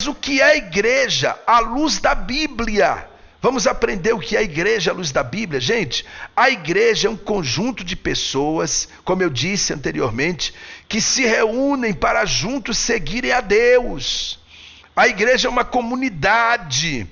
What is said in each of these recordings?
Mas o que é a igreja à luz da Bíblia? Vamos aprender o que é a igreja à luz da Bíblia? Gente, a igreja é um conjunto de pessoas, como eu disse anteriormente, que se reúnem para juntos seguirem a Deus. A igreja é uma comunidade,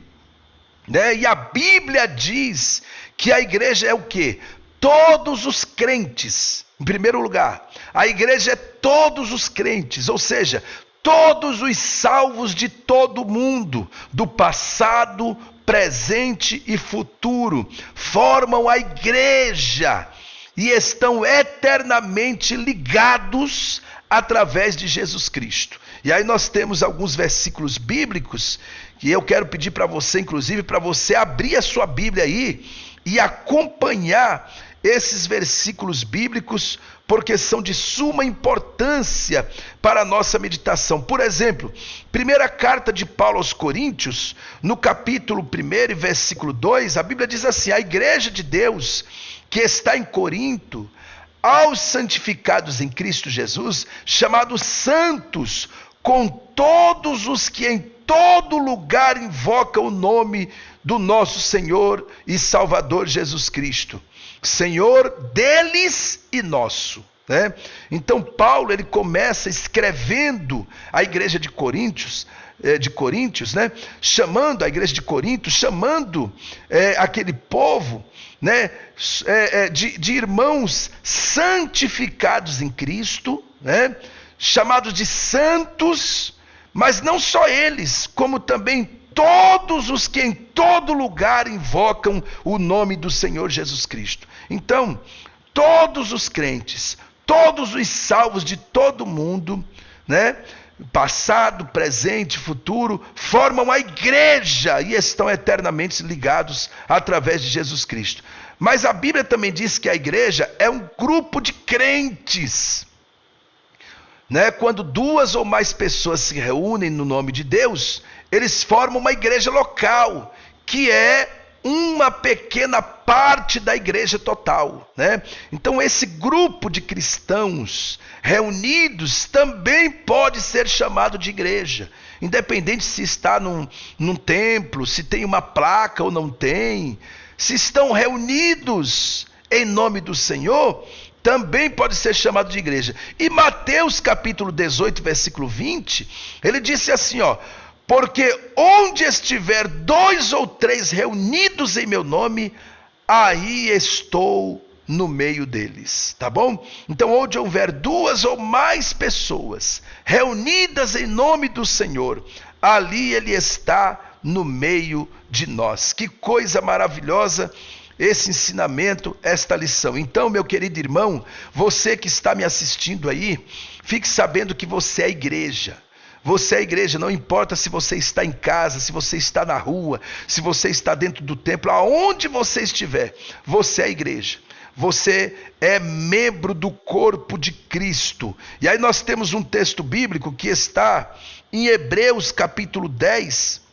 né? E a Bíblia diz que a igreja é o quê? Todos os crentes. Em primeiro lugar, a igreja é todos os crentes, ou seja, todos os salvos de todo o mundo, do passado, presente e futuro, formam a igreja e estão eternamente ligados através de Jesus Cristo. E aí nós temos alguns versículos bíblicos que eu quero pedir para você, inclusive, para você abrir a sua Bíblia aí e acompanhar esses versículos bíblicos, porque são de suma importância para a nossa meditação. Por exemplo, primeira carta de Paulo aos Coríntios, no capítulo 1 e versículo 2, a Bíblia diz assim: a igreja de Deus que está em Corinto, aos santificados em Cristo Jesus, chamados santos, com todos os que em todo lugar invocam o nome do nosso Senhor e Salvador Jesus Cristo, Senhor deles e nosso, né? Então Paulo, ele começa escrevendo a igreja de Coríntios, né? Chamando a igreja de Corinto, chamando aquele povo, né? De irmãos santificados em Cristo, né? Chamados de santos, mas não só eles, como também todos os que em todo lugar invocam o nome do Senhor Jesus Cristo. Então, todos os crentes, todos os salvos de todo mundo, né? Passado, presente, futuro, formam a igreja e estão eternamente ligados através de Jesus Cristo. Mas a Bíblia também diz que a igreja é um grupo de crentes, né? Quando duas ou mais pessoas se reúnem no nome de Deus, eles formam uma igreja local, que é uma pequena parte da igreja total, né? Então esse grupo de cristãos reunidos também pode ser chamado de igreja, independente se está num templo, se tem uma placa ou não tem, se estão reunidos em nome do Senhor, também pode ser chamado de igreja. E Mateus capítulo 18, versículo 20, ele disse assim, ó: porque onde estiver 2 ou 3 reunidos em meu nome, aí estou no meio deles, tá bom? Então, onde houver 2 ou mais pessoas reunidas em nome do Senhor, ali ele está no meio de nós. Que coisa maravilhosa esse ensinamento, esta lição. Então, meu querido irmão, você que está me assistindo aí, fique sabendo que você é igreja. Você é igreja, não importa se você está em casa, se você está na rua, se você está dentro do templo, aonde você estiver, você é igreja. Você é membro do corpo de Cristo. E aí nós temos um texto bíblico que está em Hebreus capítulo 10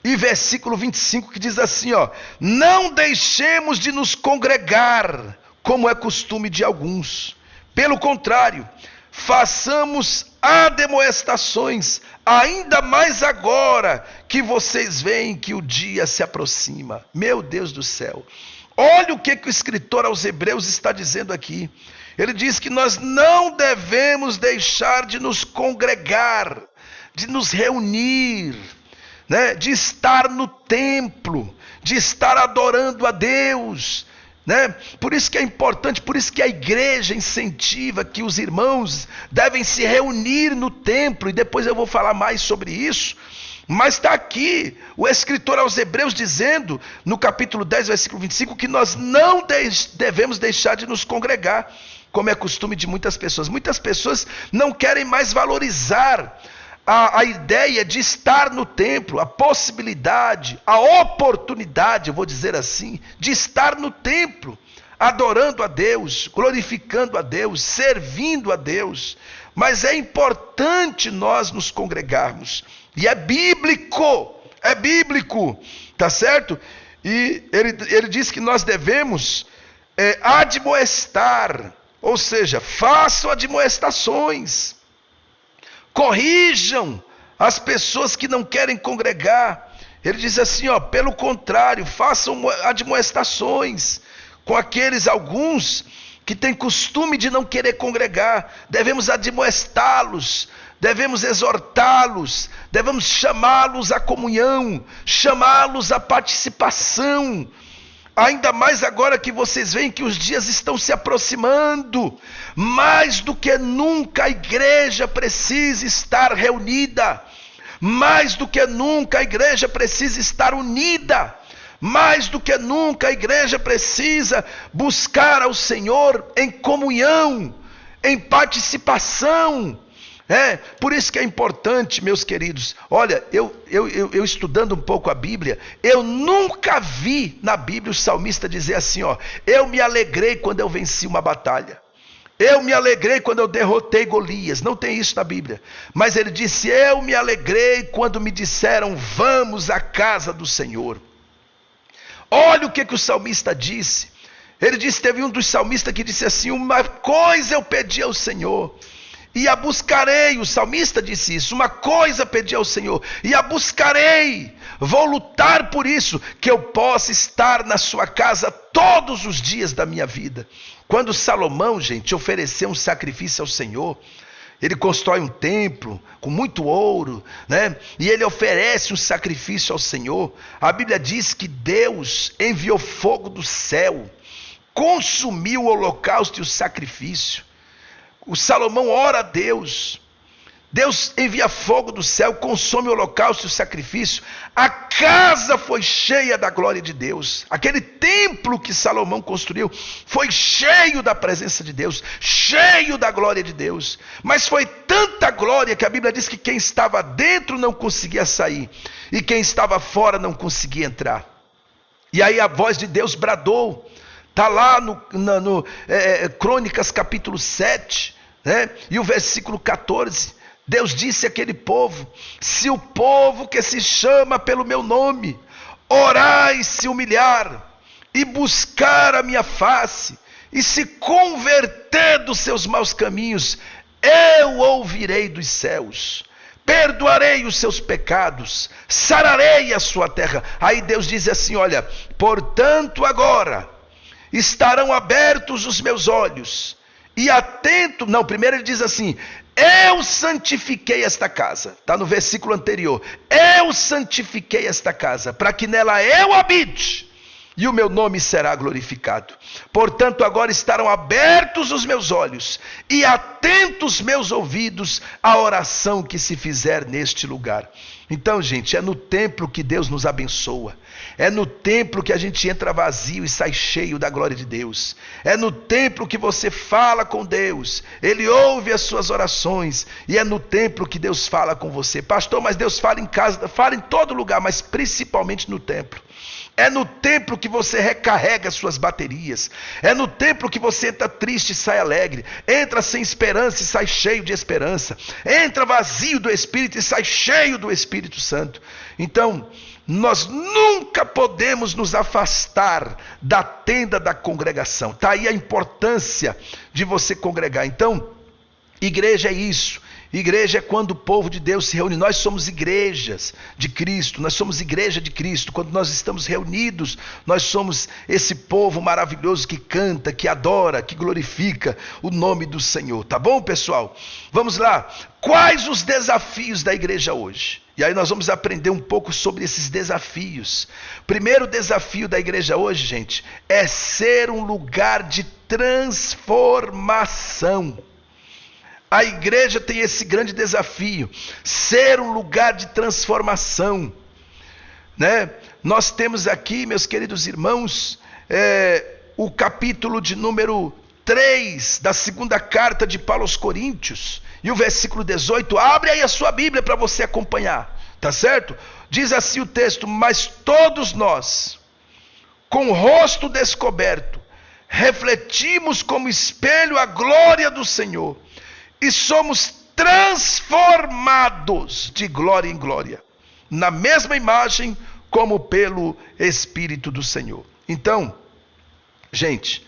e versículo 25, que diz assim, ó: não deixemos de nos congregar, como é costume de alguns. Pelo contrário, façamos admoestações, ainda mais agora que vocês veem que o dia se aproxima. Meu Deus do céu, olha o que o escritor aos Hebreus está dizendo aqui. Ele diz que nós não devemos deixar de nos congregar, de nos reunir, né? De estar no templo, de estar adorando a Deus, né? Por isso que é importante, por isso que a igreja incentiva que os irmãos devem se reunir no templo, e depois eu vou falar mais sobre isso. Mas está aqui o escritor aos Hebreus dizendo, no capítulo 10, versículo 25, que nós não devemos deixar de nos congregar, como é costume de muitas pessoas. Muitas pessoas não querem mais valorizar a ideia de estar no templo, a possibilidade, a oportunidade, eu vou dizer assim, de estar no templo, adorando a Deus, glorificando a Deus, servindo a Deus. Mas é importante nós nos congregarmos, e é bíblico, tá certo? E ele diz que nós devemos admoestar, ou seja, façam admoestações, corrijam As pessoas que não querem congregar, ele diz assim, ó, pelo contrário, façam admoestações com aqueles alguns que têm costume de não querer congregar. Devemos admoestá-los, devemos exortá-los, devemos chamá-los à comunhão, chamá-los à participação. Ainda mais agora que vocês veem que os dias estão se aproximando, mais do que nunca a igreja precisa estar reunida, mais do que nunca a igreja precisa estar unida, mais do que nunca a igreja precisa buscar ao Senhor em comunhão, em participação. Por isso que é importante, meus queridos. Olha, eu estudando um pouco a Bíblia, eu nunca vi na Bíblia o salmista dizer assim, ó, eu me alegrei quando eu venci uma batalha, eu me alegrei quando eu derrotei Golias. Não tem isso na Bíblia. Mas ele disse, eu me alegrei quando me disseram, vamos à casa do Senhor. Olha o que o salmista disse. Ele disse, teve um dos salmistas que disse assim, uma coisa eu pedi ao Senhor, e a buscarei. O salmista disse isso, uma coisa pedi ao Senhor, e a buscarei, vou lutar por isso, que eu possa estar na sua casa todos os dias da minha vida. Quando Salomão, gente, ofereceu um sacrifício ao Senhor, ele constrói um templo com muito ouro, né? E ele oferece um sacrifício ao Senhor. A Bíblia diz que Deus enviou fogo do céu, consumiu o holocausto e o sacrifício. O Salomão ora a Deus, Deus envia fogo do céu, consome o holocausto e o sacrifício. A casa foi cheia da glória de Deus. Aquele templo que Salomão construiu foi cheio da presença de Deus, cheio da glória de Deus. Mas foi tanta glória que a Bíblia diz que quem estava dentro não conseguia sair, e quem estava fora não conseguia entrar. E aí a voz de Deus bradou. Está lá no Crônicas capítulo 7, né? E o versículo 14, Deus disse àquele povo, se o povo que se chama pelo meu nome, orar e se humilhar, e buscar a minha face, e se converter dos seus maus caminhos, eu ouvirei dos céus, perdoarei os seus pecados, sararei a sua terra. Aí Deus diz assim, olha, portanto agora estarão abertos os meus olhos, e atento, não, primeiro ele diz assim, eu santifiquei esta casa, está no versículo anterior, eu santifiquei esta casa, para que nela eu habite, e o meu nome será glorificado. Portanto agora estarão abertos os meus olhos, e atentos meus ouvidos à oração que se fizer neste lugar. Então, gente, é no templo que Deus nos abençoa. É no templo que a gente entra vazio e sai cheio da glória de Deus. É no templo que você fala com Deus, Ele ouve as suas orações, e é no templo que Deus fala com você. Pastor, mas Deus fala em casa, fala em todo lugar, mas principalmente no templo. É no templo que você recarrega as suas baterias. É no templo que você entra triste e sai alegre. Entra sem esperança e sai cheio de esperança. Entra vazio do Espírito e sai cheio do Espírito Santo. Então, nós nunca podemos nos afastar da tenda da congregação. Está aí a importância de você congregar. Então, igreja é isso. Igreja é quando o povo de Deus se reúne. Nós somos igrejas de Cristo, nós somos igreja de Cristo. Quando nós estamos reunidos, nós somos esse povo maravilhoso que canta, que adora, que glorifica o nome do Senhor. Tá bom, pessoal? Vamos lá. Quais os desafios da igreja hoje? E aí nós vamos aprender um pouco sobre esses desafios. Primeiro desafio da igreja hoje, gente, é ser um lugar de transformação. A igreja tem esse grande desafio, ser um lugar de transformação, né? Nós temos aqui, meus queridos irmãos, o capítulo de número 3 da segunda carta de Paulo aos Coríntios, e o versículo 18, abre aí a sua Bíblia para você acompanhar, tá certo? Diz assim o texto, mas todos nós, com o rosto descoberto, refletimos como espelho a glória do Senhor, e somos transformados de glória em glória, na mesma imagem como pelo Espírito do Senhor. Então, gente,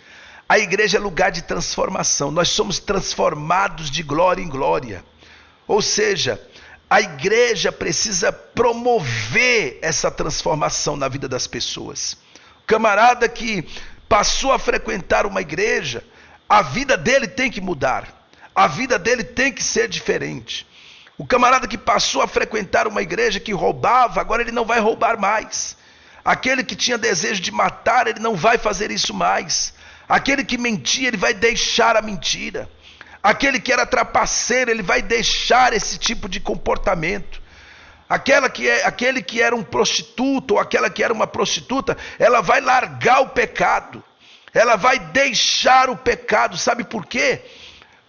a igreja é lugar de transformação. Nós somos transformados de glória em glória. Ou seja, a igreja precisa promover essa transformação na vida das pessoas. O camarada que passou a frequentar uma igreja, a vida dele tem que mudar, a vida dele tem que ser diferente. O camarada que passou a frequentar uma igreja que roubava, agora ele não vai roubar mais. Aquele que tinha desejo de matar, ele não vai fazer isso mais. Aquele que mentia, ele vai deixar a mentira. Aquele que era trapaceiro, ele vai deixar esse tipo de comportamento. Aquele que era um prostituto ou aquela que era uma prostituta, ela vai largar o pecado. Ela vai deixar o pecado. Sabe por quê?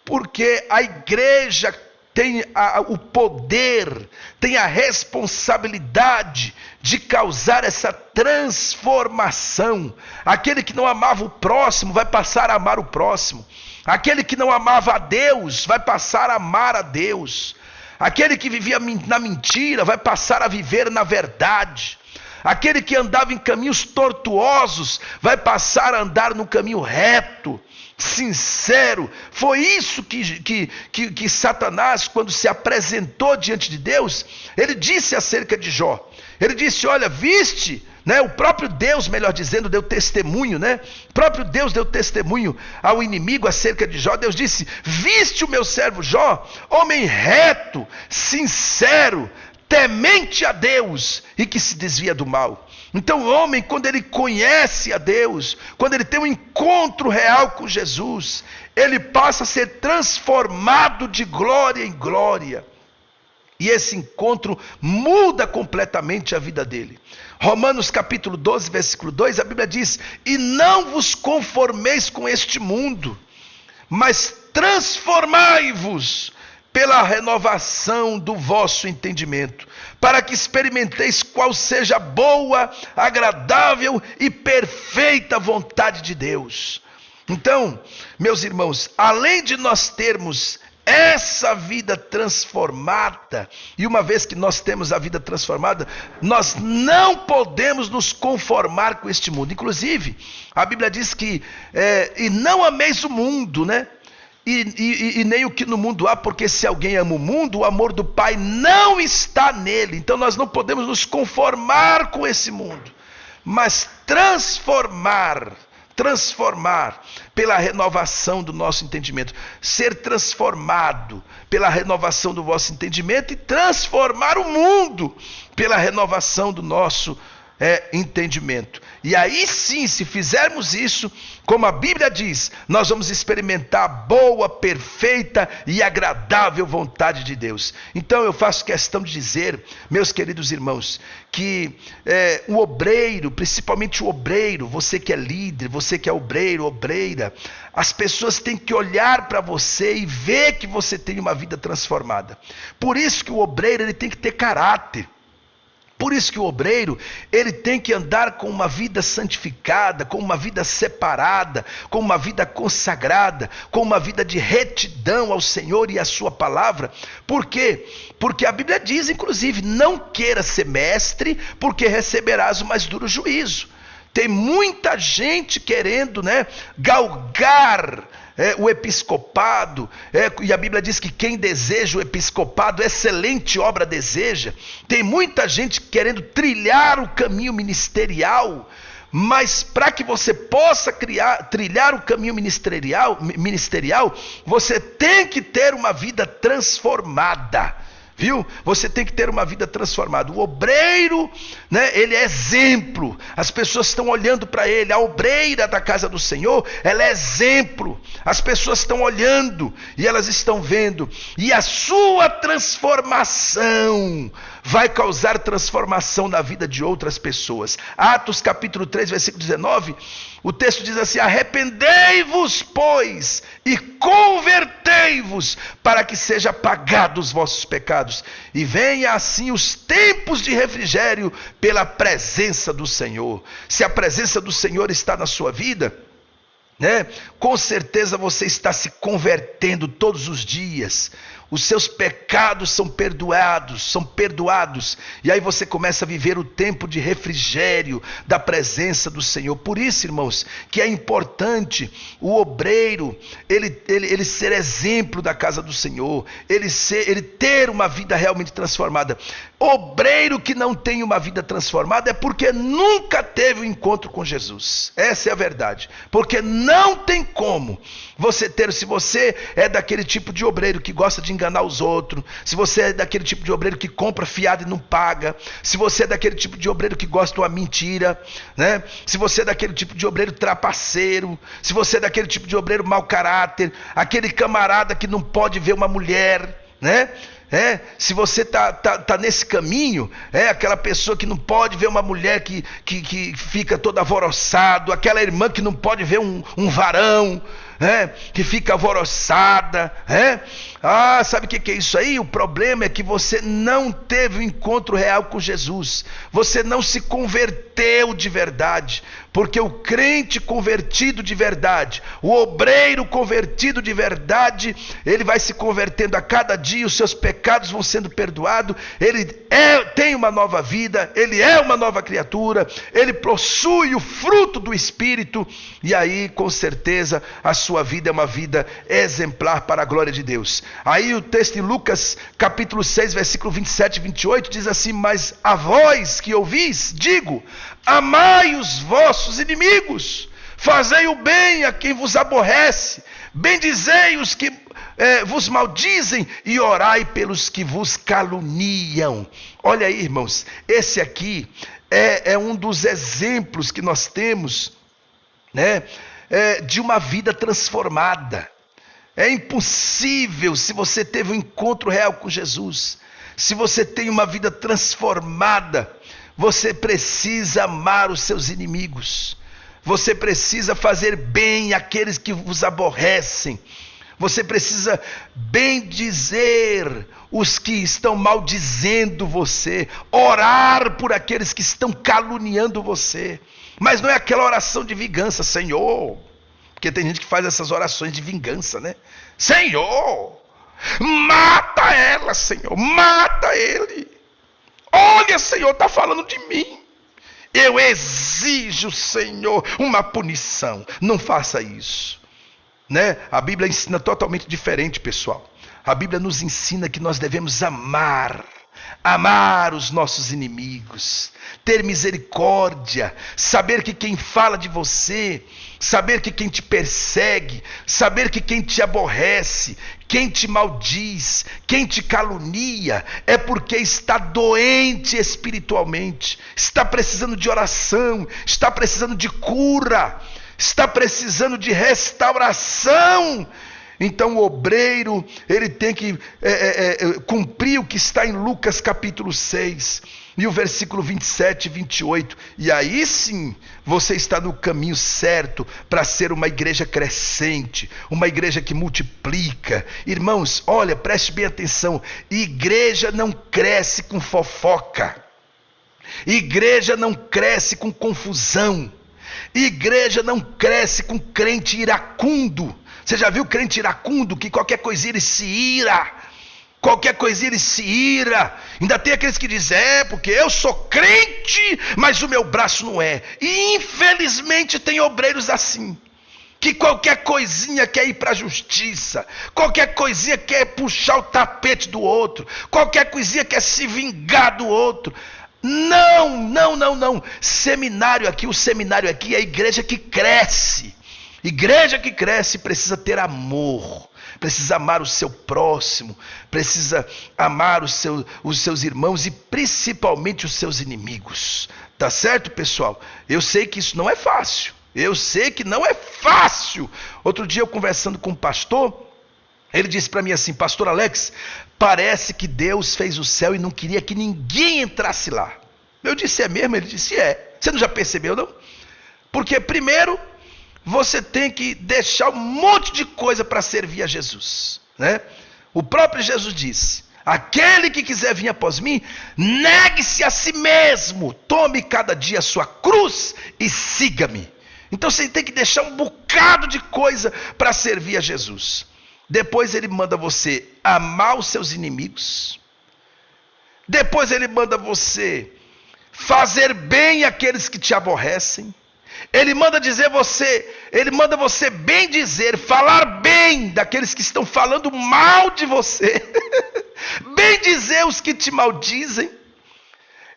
Porque a igreja tem o poder, tem a responsabilidade de causar essa transformação. Aquele que não amava o próximo vai passar a amar o próximo. Aquele que não amava a Deus vai passar a amar a Deus. Aquele que vivia na mentira vai passar a viver na verdade. Aquele que andava em caminhos tortuosos vai passar a andar no caminho reto, sincero. Foi isso que Satanás, quando se apresentou diante de Deus, ele disse acerca de Jó. Ele disse: olha, viste, né? O próprio Deus, melhor dizendo, deu testemunho, né? O próprio Deus deu testemunho ao inimigo acerca de Jó. Deus disse: viste o meu servo Jó, homem reto, sincero, temente a Deus e que se desvia do mal. Então o homem, quando ele conhece a Deus, quando ele tem um encontro real com Jesus, ele passa a ser transformado de glória em glória. E esse encontro muda completamente a vida dele. Romanos capítulo 12, versículo 2, a Bíblia diz: e não vos conformeis com este mundo, mas transformai-vos pela renovação do vosso entendimento, para que experimenteis qual seja a boa, agradável e perfeita vontade de Deus. Então, meus irmãos, além de nós termos essa vida transformada, e uma vez que nós temos a vida transformada, nós não podemos nos conformar com este mundo. Inclusive, a Bíblia diz que e não ameis o mundo, né? E nem o que no mundo há, porque se alguém ama o mundo, o amor do Pai não está nele. Então nós não podemos nos conformar com esse mundo, mas transformar pela renovação do nosso entendimento, ser transformado pela renovação do vosso entendimento e transformar o mundo pela renovação do nosso entendimento. E aí sim, se fizermos isso, como a Bíblia diz, nós vamos experimentar a boa, perfeita e agradável vontade de Deus. Então eu faço questão de dizer, meus queridos irmãos, que o obreiro, principalmente o obreiro, você que é líder, você que é obreiro, obreira, as pessoas têm que olhar para você e ver que você tem uma vida transformada. Por isso que o obreiro, ele tem que ter caráter. Por isso que o obreiro, ele tem que andar com uma vida santificada, com uma vida separada, com uma vida consagrada, com uma vida de retidão ao Senhor e à sua palavra. Por quê? Porque a Bíblia diz, inclusive, não queira ser mestre, porque receberás o mais duro juízo. Tem muita gente querendo, galgar o episcopado, e a Bíblia diz que quem deseja o episcopado, excelente obra deseja. Tem muita gente querendo trilhar o caminho ministerial, mas para que você possa trilhar o caminho ministerial, você tem que ter uma vida transformada. Viu? Você tem que ter uma vida transformada. O obreiro, ele é exemplo. As pessoas estão olhando para ele. A obreira da casa do Senhor, ela é exemplo. As pessoas estão olhando e elas estão vendo. E a sua transformação vai causar transformação na vida de outras pessoas. Atos capítulo 3, versículo 19, o texto diz assim: arrependei-vos, pois, e convertei-vos, para que seja apagados os vossos pecados, e venha assim os tempos de refrigério pela presença do Senhor. Se a presença do Senhor está na sua vida, com certeza você está se convertendo todos os dias. os seus pecados são perdoados, e aí você começa a viver o tempo de refrigério da presença do Senhor. Por isso, irmãos, que é importante o obreiro, ele ser exemplo da casa do Senhor, ele ter uma vida realmente transformada. Obreiro que não tem uma vida transformada é porque nunca teve um encontro com Jesus. Essa é a verdade. Porque não tem como você ter, se você é daquele tipo de obreiro que gosta de enganar os outros, se você é daquele tipo de obreiro que compra fiado e não paga, se você é daquele tipo de obreiro que gosta de uma mentira, né? Se você é daquele tipo de obreiro trapaceiro, se você é daquele tipo de obreiro mau caráter, aquele camarada que não pode ver uma mulher, né? Se você tá nesse caminho, aquela pessoa que não pode ver uma mulher que fica toda alvoroçado, aquela irmã que não pode ver um varão, que fica alvoroçada, sabe o que é isso aí? O problema é que você não teve um encontro real com Jesus, você não se converteu de verdade, porque o crente convertido de verdade, o obreiro convertido de verdade, ele vai se convertendo a cada dia, os seus pecados vão sendo perdoados, ele tem uma nova vida, ele é uma nova criatura, ele possui o fruto do Espírito, e aí com certeza a sua vida é uma vida exemplar para a glória de Deus. Aí o texto em Lucas capítulo 6, versículo 27 e 28 diz assim: mas a vós que ouvis, digo, amai os vossos inimigos, fazei o bem a quem vos aborrece, bendizei os que vos maldizem e orai pelos que vos caluniam. Olha aí, irmãos, esse aqui é um dos exemplos que nós temos, né, de uma vida transformada. É impossível, se você teve um encontro real com Jesus, se você tem uma vida transformada, você precisa amar os seus inimigos, você precisa fazer bem àqueles que vos aborrecem, você precisa bendizer os que estão maldizendo você, orar por aqueles que estão caluniando você, mas não é aquela oração de vingança, Senhor, porque tem gente que faz essas orações de vingança, né? Senhor, mata ela, Senhor, mata ele. Olha, Senhor, está falando de mim. Eu exijo, Senhor, uma punição. Não faça isso, né? A Bíblia ensina totalmente diferente, pessoal. A Bíblia nos ensina que nós devemos amar os nossos inimigos, ter misericórdia, saber que quem fala de você, saber que quem te persegue, saber que quem te aborrece, quem te maldiz, quem te calunia, é porque está doente espiritualmente, está precisando de oração, está precisando de cura, está precisando de restauração. Então o obreiro, ele tem que cumprir o que está em Lucas capítulo 6, e o versículo 27 e 28, e aí sim, você está no caminho certo para ser uma igreja crescente, uma igreja que multiplica. Irmãos, olha, preste bem atenção, igreja não cresce com fofoca, igreja não cresce com confusão, igreja não cresce com crente iracundo. Você já viu crente iracundo que qualquer coisinha ele se ira? Qualquer coisinha ele se ira. Ainda tem aqueles que dizem, porque eu sou crente, mas o meu braço não é. E infelizmente tem obreiros assim, que qualquer coisinha quer ir para a justiça, qualquer coisinha quer puxar o tapete do outro, qualquer coisinha quer se vingar do outro. Não. Seminário aqui, o seminário aqui é a igreja que cresce. Igreja que cresce precisa ter amor, precisa amar o seu próximo, precisa amar os seus irmãos e principalmente os seus inimigos. Tá certo, pessoal? Eu sei que isso não é fácil. Outro dia eu conversando com um pastor, ele disse para mim assim: pastor Alex, parece que Deus fez o céu e não queria que ninguém entrasse lá. Eu disse, é mesmo? Ele disse, é. Você não já percebeu, não? Porque primeiro, você tem que deixar um monte de coisa para servir a Jesus, né? O próprio Jesus disse, aquele que quiser vir após mim, negue-se a si mesmo, tome cada dia a sua cruz e siga-me. Então você tem que deixar um bocado de coisa para servir a Jesus. Depois ele manda você amar os seus inimigos. Depois ele manda você fazer bem àqueles que te aborrecem. Ele manda você bem dizer, falar bem daqueles que estão falando mal de você. Bem dizer os que te maldizem.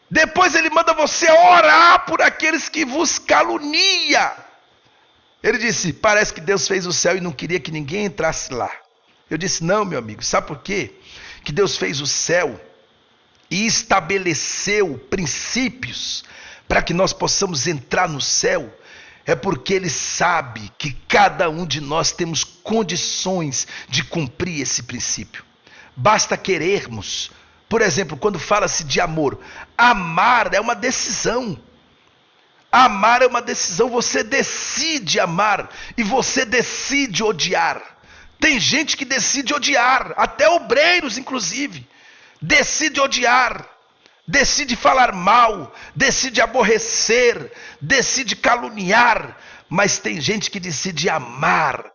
Depois ele manda você orar por aqueles que vos caluniam. Ele disse, parece que Deus fez o céu e não queria que ninguém entrasse lá. Eu disse, não, meu amigo, sabe por quê? Que Deus fez o céu e estabeleceu princípios para que nós possamos entrar no céu, é porque Ele sabe que cada um de nós temos condições de cumprir esse princípio. Basta querermos. Por exemplo, quando fala-se de amor, amar é uma decisão. Amar é uma decisão, você decide amar e você decide odiar. Tem gente que decide odiar, até obreiros inclusive. Decide odiar, decide falar mal, decide aborrecer, decide caluniar, mas tem gente que decide amar,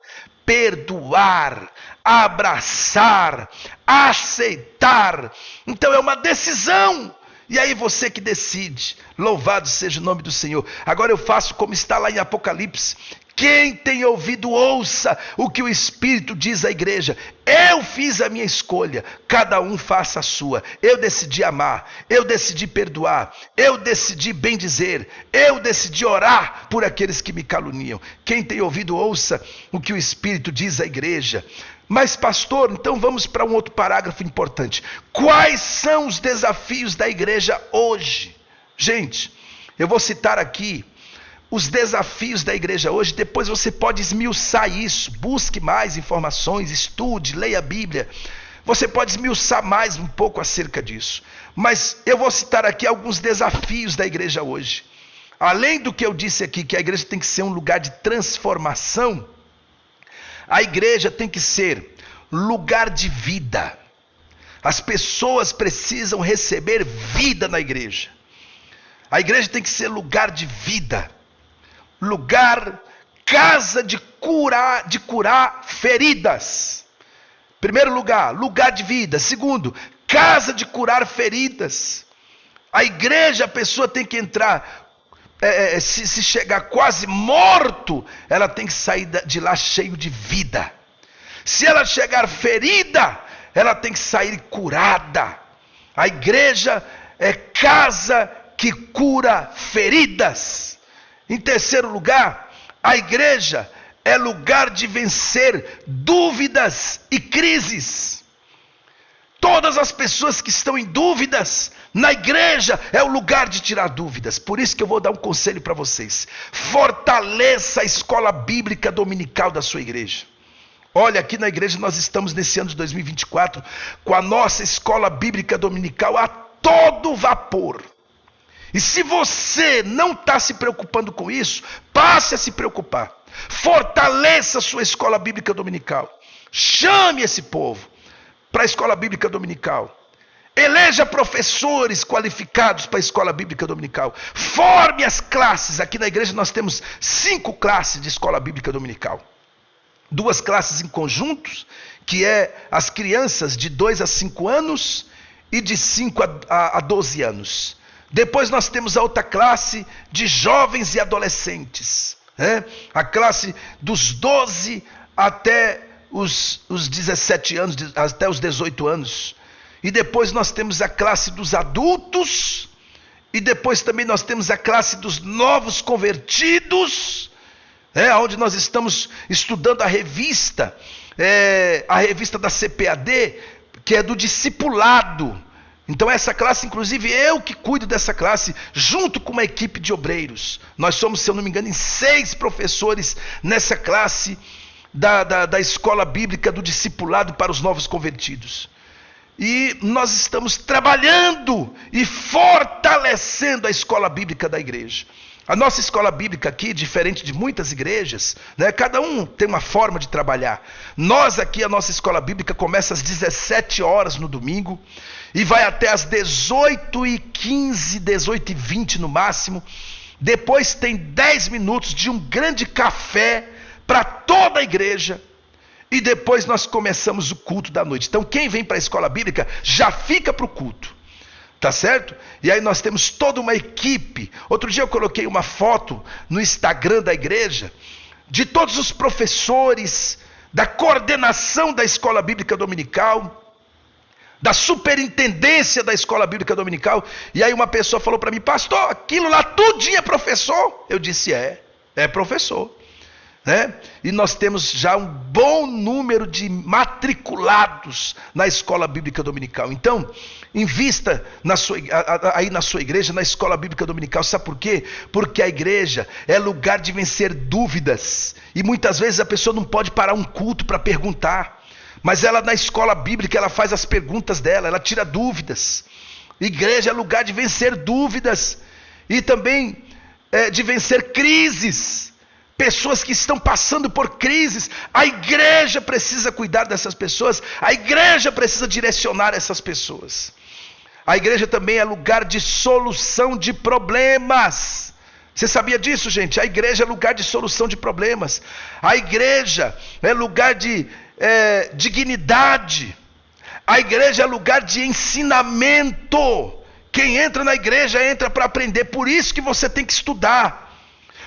perdoar, abraçar, aceitar. Então é uma decisão, e aí você que decide. Louvado seja o nome do Senhor. Agora eu faço como está lá em Apocalipse. Quem tem ouvido, ouça o que o Espírito diz à igreja. Eu fiz a minha escolha, cada um faça a sua. Eu decidi amar, eu decidi perdoar, eu decidi bendizer, eu decidi orar por aqueles que me caluniam. Quem tem ouvido, ouça o que o Espírito diz à igreja. Mas pastor, então vamos para um outro parágrafo importante. Quais são os desafios da igreja hoje? Gente, eu vou citar aqui os desafios da igreja hoje. Depois você pode esmiuçar isso, busque mais informações, estude, leia a Bíblia. Você pode esmiuçar mais um pouco acerca disso. Mas eu vou citar aqui alguns desafios da igreja hoje. Além do que eu disse aqui, que a igreja tem que ser um lugar de transformação, a igreja tem que ser lugar de vida. As pessoas precisam receber vida na igreja. A igreja tem que ser lugar de vida. Lugar, casa de curar feridas. Primeiro lugar, lugar de vida. Segundo, casa de curar feridas. A igreja, a pessoa tem que entrar, se chegar quase morto, ela tem que sair de lá cheio de vida. Se ela chegar ferida, ela tem que sair curada. A igreja é casa que cura feridas. Em terceiro lugar, a igreja é lugar de vencer dúvidas e crises. Todas as pessoas que estão em dúvidas, na igreja é o lugar de tirar dúvidas. Por isso que eu vou dar um conselho para vocês. Fortaleça a escola bíblica dominical da sua igreja. Olha, aqui na igreja nós estamos nesse ano de 2024 com a nossa escola bíblica dominical a todo vapor. E se você não está se preocupando com isso, passe a se preocupar. Fortaleça a sua escola bíblica dominical. Chame esse povo para a escola bíblica dominical. Eleja professores qualificados para a escola bíblica dominical. Forme as classes. Aqui na igreja nós temos 5 classes de escola bíblica dominical. 2 classes em conjuntos, que é as crianças de 2 a 5 anos e de 5 a 12 anos. Depois nós temos a outra classe de jovens e adolescentes, né? A classe dos 12 até os 17 anos, até os 18 anos. E depois nós temos a classe dos adultos. E depois também nós temos a classe dos novos convertidos, onde nós estamos estudando a revista da CPAD, que é do discipulado. Então essa classe, inclusive eu que cuido dessa classe, junto com uma equipe de obreiros. Nós somos, se eu não me engano, 6 professores nessa classe da escola bíblica do discipulado para os novos convertidos. E nós estamos trabalhando e fortalecendo a escola bíblica da igreja. A nossa escola bíblica aqui, diferente de muitas igrejas, cada um tem uma forma de trabalhar. Nós aqui, a nossa escola bíblica começa às 17 horas no domingo e vai até às 18h15, 18h20 no máximo. Depois tem 10 minutos de um grande café para toda a igreja. e depois nós começamos o culto da noite. Então quem vem para a escola bíblica já fica para o culto, tá certo? E aí nós temos toda uma equipe. Outro dia eu coloquei uma foto no Instagram da igreja de todos os professores, da coordenação da escola bíblica dominical, da superintendência da escola bíblica dominical. E aí uma pessoa falou para mim: pastor, aquilo lá tudinho é professor? Eu disse: é professor, né? E nós temos já um bom número de matriculados na escola bíblica dominical. Então, invista aí na sua igreja, na escola bíblica dominical. Sabe por quê? Porque a igreja é lugar de vencer dúvidas, e muitas vezes a pessoa não pode parar um culto para perguntar, mas ela na escola bíblica, ela faz as perguntas dela, ela tira dúvidas. Igreja é lugar de vencer dúvidas, e também de vencer crises. Pessoas que estão passando por crises, a igreja precisa cuidar dessas pessoas, a igreja precisa direcionar essas pessoas. A igreja também é lugar de solução de problemas. Você sabia disso, gente? A igreja é lugar de solução de problemas. A igreja é lugar de dignidade. A igreja é lugar de ensinamento. Quem entra na igreja entra para aprender. Por isso que você tem que estudar.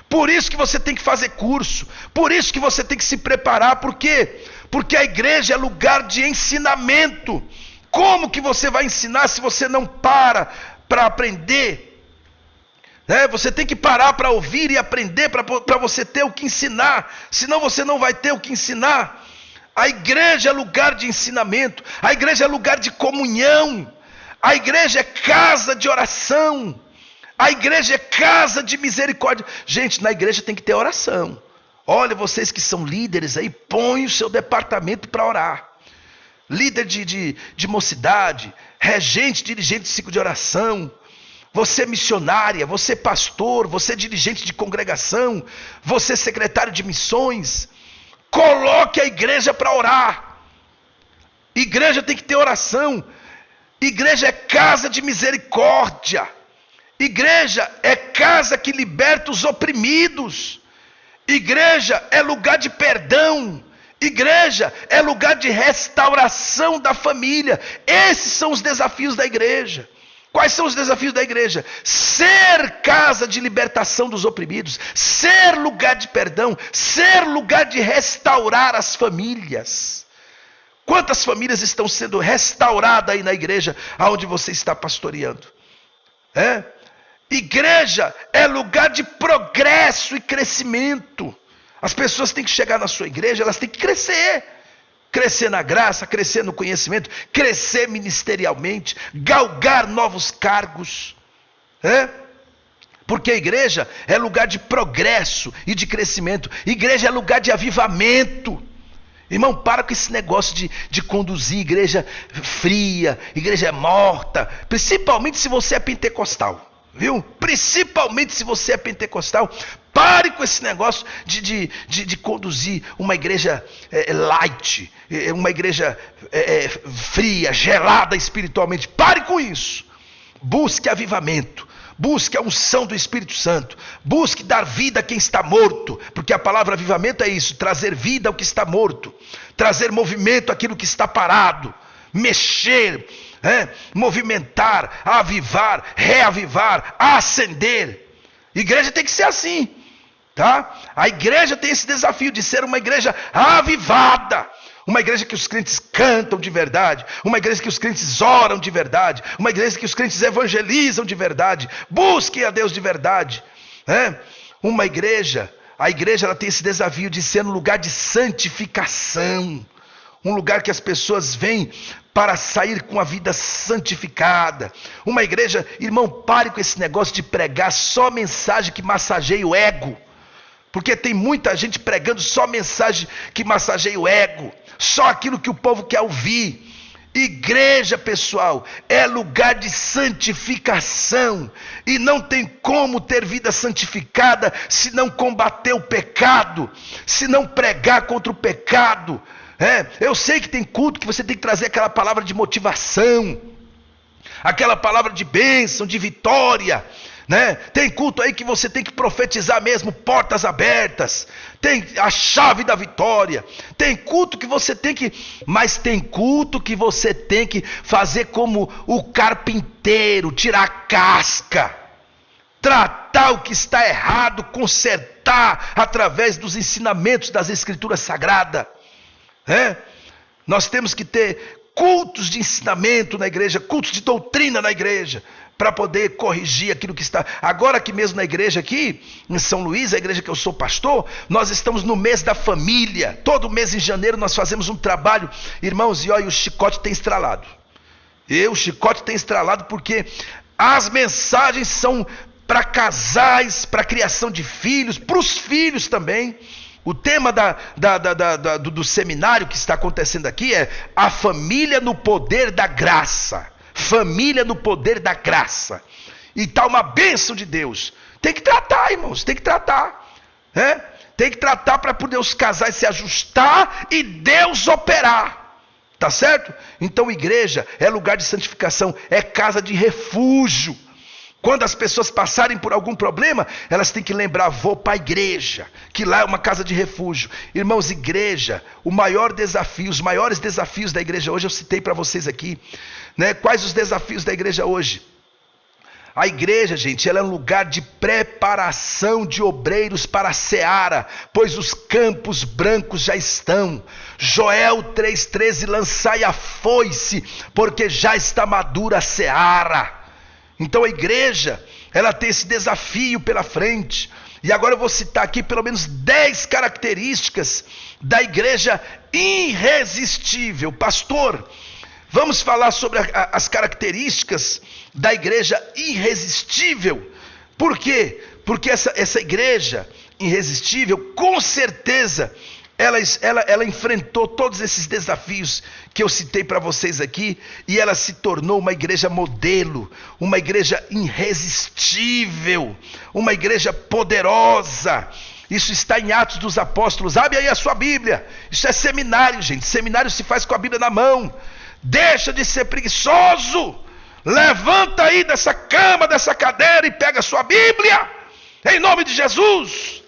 Por isso que você tem que fazer curso. Por isso que você tem que se preparar. Por quê? Porque a igreja é lugar de ensinamento. Como que você vai ensinar se você não para aprender? Você tem que parar para ouvir e aprender para você ter o que ensinar. Senão você não vai ter o que ensinar. A igreja é lugar de ensinamento. A igreja é lugar de comunhão. A igreja é casa de oração. A igreja é casa de misericórdia. Gente, na igreja tem que ter oração. Olha, vocês que são líderes aí, põe o seu departamento para orar. Líder de mocidade, regente, dirigente de ciclo de oração. Você missionária, você pastor, você dirigente de congregação, você secretário de missões. Coloque a igreja para orar. Igreja tem que ter oração. Igreja é casa de misericórdia. Igreja é casa que liberta os oprimidos. Igreja é lugar de perdão. Igreja é lugar de restauração da família. Esses são os desafios da igreja. Quais são os desafios da igreja? Ser casa de libertação dos oprimidos, ser lugar de perdão, ser lugar de restaurar as famílias. Quantas famílias estão sendo restauradas aí na igreja aonde você está pastoreando? Igreja é lugar de progresso e crescimento. As pessoas têm que chegar na sua igreja, elas têm que crescer. Crescer na graça, crescer no conhecimento, crescer ministerialmente, galgar novos cargos. Porque a igreja é lugar de progresso e de crescimento. Igreja é lugar de avivamento. Irmão, para com esse negócio de conduzir igreja fria, igreja morta. Principalmente se você é pentecostal. Viu? Principalmente se você é pentecostal, pare com esse negócio de conduzir uma igreja light, uma igreja fria, gelada espiritualmente. Pare com isso. Busque avivamento, busque a unção do Espírito Santo, busque dar vida a quem está morto, porque a palavra avivamento é isso, trazer vida ao que está morto, trazer movimento àquilo que está parado, mexer, movimentar, avivar, reavivar, acender. Igreja tem que ser assim, tá? A igreja tem esse desafio de ser uma igreja avivada, uma igreja que os crentes cantam de verdade, uma igreja que os crentes oram de verdade, uma igreja que os crentes evangelizam de verdade, busquem a Deus de verdade, uma igreja, a igreja ela tem esse desafio de ser um lugar de santificação, um lugar que as pessoas vêm para sair com a vida santificada. Uma igreja, irmão, pare com esse negócio de pregar só mensagem que massageia o ego. Porque tem muita gente pregando só mensagem que massageia o ego. Só aquilo que o povo quer ouvir. Igreja, pessoal, é lugar de santificação. E não tem como ter vida santificada se não combater o pecado, se não pregar contra o pecado. Eu sei que tem culto que você tem que trazer aquela palavra de motivação, aquela palavra de bênção, de vitória, né? Tem culto aí que você tem que profetizar mesmo, portas abertas. Tem a chave da vitória. Tem culto que você tem que... Mas tem culto que você tem que fazer como o carpinteiro, tirar a casca, tratar o que está errado, consertar através dos ensinamentos das Escrituras Sagradas, né? Nós temos que ter cultos de ensinamento na igreja, cultos de doutrina na igreja, para poder corrigir aquilo que está... Agora aqui mesmo na igreja aqui, em São Luís, a igreja que eu sou pastor, nós estamos no mês da família. Todo mês em janeiro nós fazemos um trabalho, irmãos, e olha, o chicote tem estralado. O chicote tem estralado porque as mensagens são para casais, para criação de filhos, para os filhos também. O tema do seminário que está acontecendo aqui é a família no poder da graça. Família no poder da graça. E está uma bênção de Deus. Tem que tratar, irmãos, tem que tratar, né? Tem que tratar para poder os casais se ajustar e Deus operar. Tá certo? Então igreja é lugar de santificação, é casa de refúgio. Quando as pessoas passarem por algum problema, elas têm que lembrar, vou para a igreja, que lá é uma casa de refúgio. Irmãos, igreja, os maiores desafios da igreja hoje, eu citei para vocês aqui, né? Quais os desafios da igreja hoje? A igreja, gente, ela é um lugar de preparação de obreiros para a seara, pois os campos brancos já estão. Joel 3,13, lançai a foice, porque já está madura a seara. Então a igreja, ela tem esse desafio pela frente. E agora eu vou citar aqui pelo menos 10 características da igreja irresistível. Pastor, vamos falar sobre as características da igreja irresistível. Por quê? Porque essa igreja irresistível, com certeza, ela enfrentou todos esses desafios que eu citei para vocês aqui, e ela se tornou uma igreja modelo, uma igreja irresistível, uma igreja poderosa. Isso está em Atos dos Apóstolos. Abre aí a sua Bíblia. Isso é seminário, gente. Seminário se faz com a Bíblia na mão. Deixa de ser preguiçoso. Levanta aí dessa cama, dessa cadeira e pega a sua Bíblia, em nome de Jesus.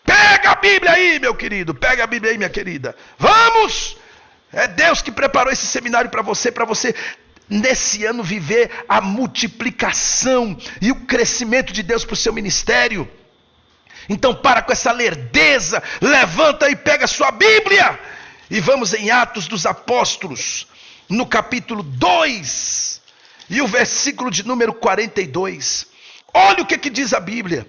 Pega a Bíblia aí, meu querido. Pega a Bíblia aí, minha querida. Vamos! É Deus que preparou esse seminário para você nesse ano viver a multiplicação e o crescimento de Deus para o seu ministério. Então para com essa lerdeza, levanta e pega a sua Bíblia. E vamos em Atos dos Apóstolos, no capítulo 2, e o versículo de número 42. Olha o que diz a Bíblia.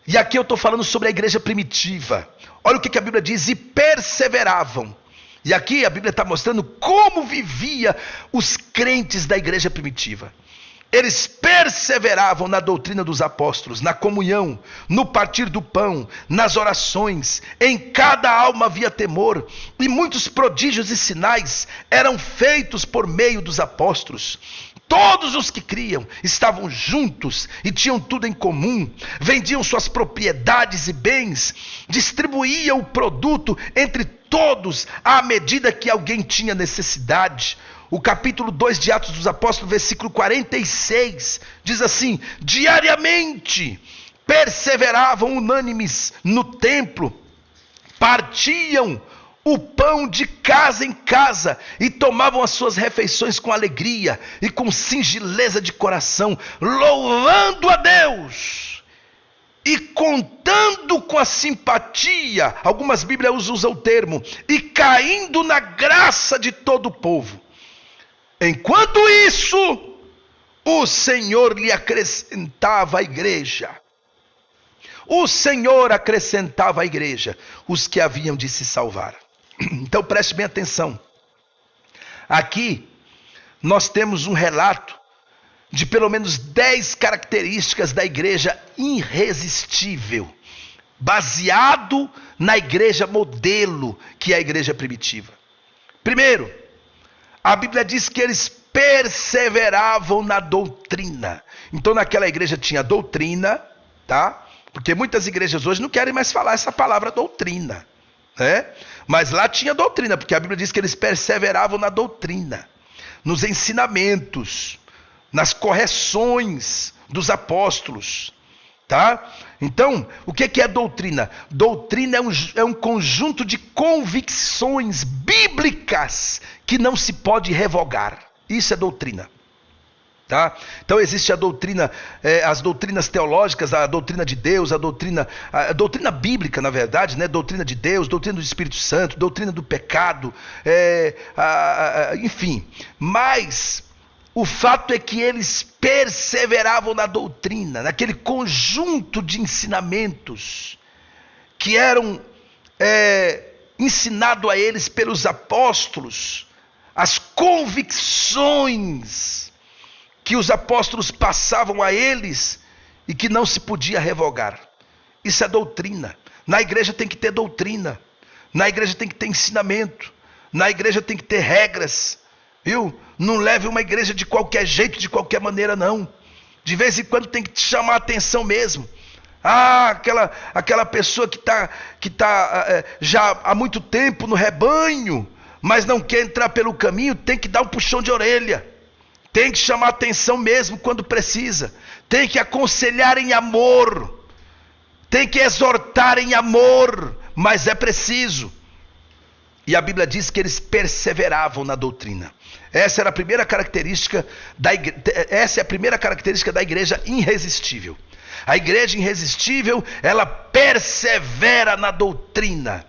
E aqui eu estou falando sobre a igreja primitiva. Olha o que a Bíblia diz: e perseveravam. E aqui a Bíblia está mostrando como vivia os crentes da igreja primitiva. Eles perseveravam na doutrina dos apóstolos, na comunhão, no partir do pão, nas orações. Em cada alma havia temor, e muitos prodígios e sinais eram feitos por meio dos apóstolos. Todos os que criam estavam juntos e tinham tudo em comum, vendiam suas propriedades e bens, distribuíam o produto entre todos à medida que alguém tinha necessidade. O capítulo 2 de Atos dos Apóstolos, versículo 46, diz assim: diariamente perseveravam unânimes no templo, partiam o pão de casa em casa e tomavam as suas refeições com alegria e com singeleza de coração, louvando a Deus e contando com a simpatia, algumas Bíblias usam o termo, e caindo na graça de todo o povo. Enquanto isso, o Senhor lhe acrescentava à igreja. O Senhor acrescentava à igreja os que haviam de se salvar. Então preste bem atenção. Aqui nós temos um relato de pelo menos 10 características da igreja irresistível, baseado na igreja modelo, que é a igreja primitiva. Primeiro, a Bíblia diz que eles perseveravam na doutrina. Então naquela igreja tinha doutrina, tá? Porque muitas igrejas hoje não querem mais falar essa palavra doutrina, né? Mas lá tinha doutrina, porque a Bíblia diz que eles perseveravam na doutrina, nos ensinamentos, nas correções dos apóstolos. Tá? Então, o que é doutrina? Doutrina é um conjunto de convicções bíblicas que não se pode revogar. Isso é doutrina. Tá? Então existe a doutrina, as doutrinas teológicas, a doutrina de Deus, a doutrina bíblica, na verdade, né? Doutrina de Deus, doutrina do Espírito Santo, doutrina do pecado, enfim. Mas o fato é que eles perseveravam na doutrina, naquele conjunto de ensinamentos que eram ensinados a eles pelos apóstolos, as convicções que os apóstolos passavam a eles e que não se podia revogar. Isso é doutrina. Na igreja tem que ter doutrina, na igreja tem que ter ensinamento, na igreja tem que ter regras, viu? Não leve uma igreja de qualquer jeito, de qualquer maneira, não. De vez em quando tem que te chamar a atenção mesmo. Aquela pessoa que tá já há muito tempo no rebanho, mas não quer entrar pelo caminho, tem que dar um puxão de orelha. Tem que chamar a atenção mesmo quando precisa. Tem que aconselhar em amor. Tem que exortar em amor, mas é preciso. E a Bíblia diz que eles perseveravam na doutrina. Essa era a primeira característica essa é a primeira característica da igreja irresistível. A igreja irresistível, ela persevera na doutrina.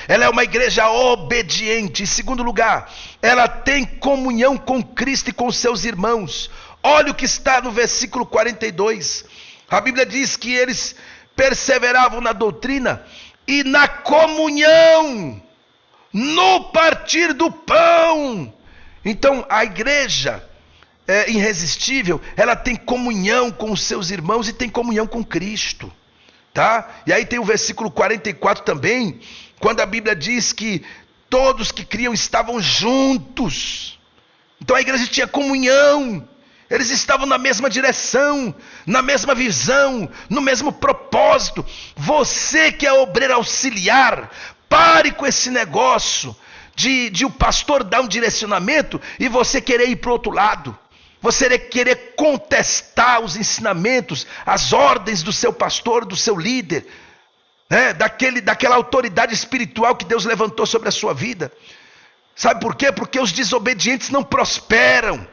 Ela é uma igreja obediente. Em segundo lugar, ela tem comunhão com Cristo e com seus irmãos. Olha o que está no versículo 42. A Bíblia diz que eles perseveravam na doutrina e na comunhão, no partir do pão. Então a igreja irresistível, ela tem comunhão com os seus irmãos e tem comunhão com Cristo, tá? E aí tem o versículo 44 também, quando a Bíblia diz que todos que criam estavam juntos. Então a igreja tinha comunhão, eles estavam na mesma direção, na mesma visão, no mesmo propósito. Você que é obreiro auxiliar, pare com esse negócio de o pastor dar um direcionamento e você querer ir para o outro lado. Você querer contestar os ensinamentos, as ordens do seu pastor, do seu líder, né? Daquela autoridade espiritual que Deus levantou sobre a sua vida. Sabe por quê? Porque os desobedientes não prosperam.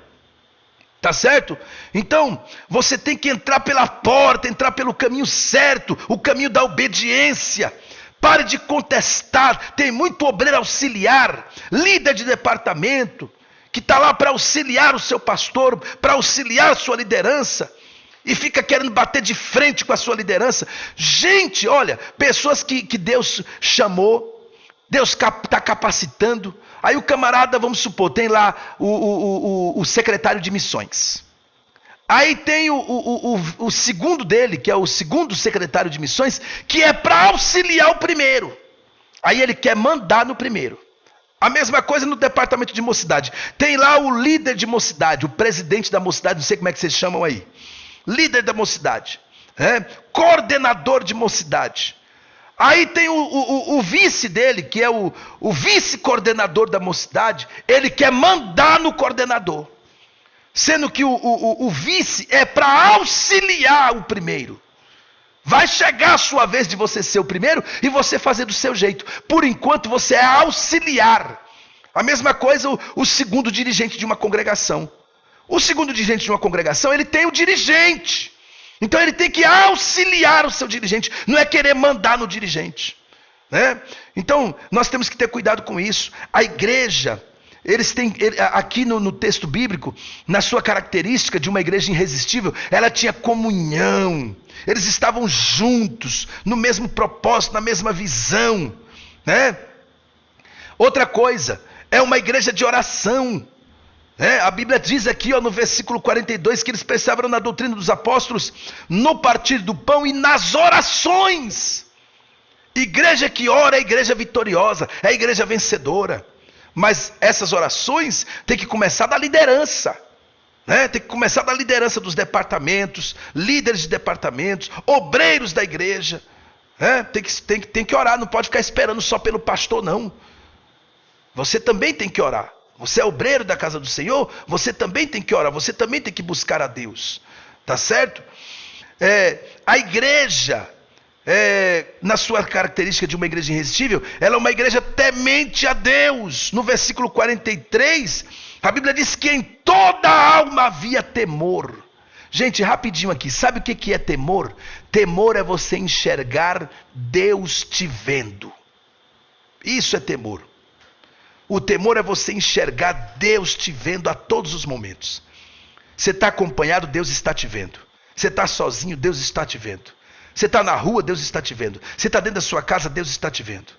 Tá certo? Então, você tem que entrar pela porta, entrar pelo caminho certo, o caminho da obediência. Pare de contestar. Tem muito obreiro auxiliar, líder de departamento, que está lá para auxiliar o seu pastor, para auxiliar a sua liderança, e fica querendo bater de frente com a sua liderança. Gente, olha, pessoas que Deus chamou, Deus está capacitando. Aí o camarada, vamos supor, tem lá o secretário de missões. Aí tem o segundo dele, que é o segundo secretário de missões, que é para auxiliar o primeiro. Aí ele quer mandar no primeiro. A mesma coisa no departamento de mocidade. Tem lá o líder de mocidade, o presidente da mocidade, não sei como é que vocês chamam aí. Líder da mocidade, coordenador de mocidade. Aí tem o vice dele, que é o vice-coordenador da mocidade. Ele quer mandar no coordenador. Sendo que o vice é para auxiliar o primeiro. Vai chegar a sua vez de você ser o primeiro e você fazer do seu jeito. Por enquanto você é auxiliar. A mesma coisa o segundo dirigente de uma congregação. O segundo dirigente de uma congregação, ele tem o dirigente. Então ele tem que auxiliar o seu dirigente. Não é querer mandar no dirigente, né? Então nós temos que ter cuidado com isso. A igreja, aqui no texto bíblico, na sua característica de uma igreja irresistível, ela tinha comunhão. Eles estavam juntos, no mesmo propósito, na mesma visão, né? Outra coisa, é uma igreja de oração. A Bíblia diz aqui no versículo 42 que eles perseveraram na doutrina dos apóstolos, no partir do pão e nas orações. Igreja que ora é igreja vitoriosa, é igreja vencedora. Mas essas orações tem que começar da liderança, né? Tem que começar da liderança dos departamentos, líderes de departamentos, obreiros da igreja, né? Tem que orar, não pode ficar esperando só pelo pastor, não. Você também tem que orar. Você é obreiro da casa do Senhor, você também tem que orar, você também tem que buscar a Deus. Tá certo? A igreja, na sua característica de uma igreja irresistível, ela é uma igreja temente a Deus. No versículo 43, a Bíblia diz que em toda a alma havia temor. Gente, rapidinho aqui, sabe o que é temor? Temor é você enxergar Deus te vendo. Isso é temor. O temor é você enxergar Deus te vendo a todos os momentos. Você está acompanhado, Deus está te vendo. Você está sozinho, Deus está te vendo. Você está na rua, Deus está te vendo. Você está dentro da sua casa, Deus está te vendo.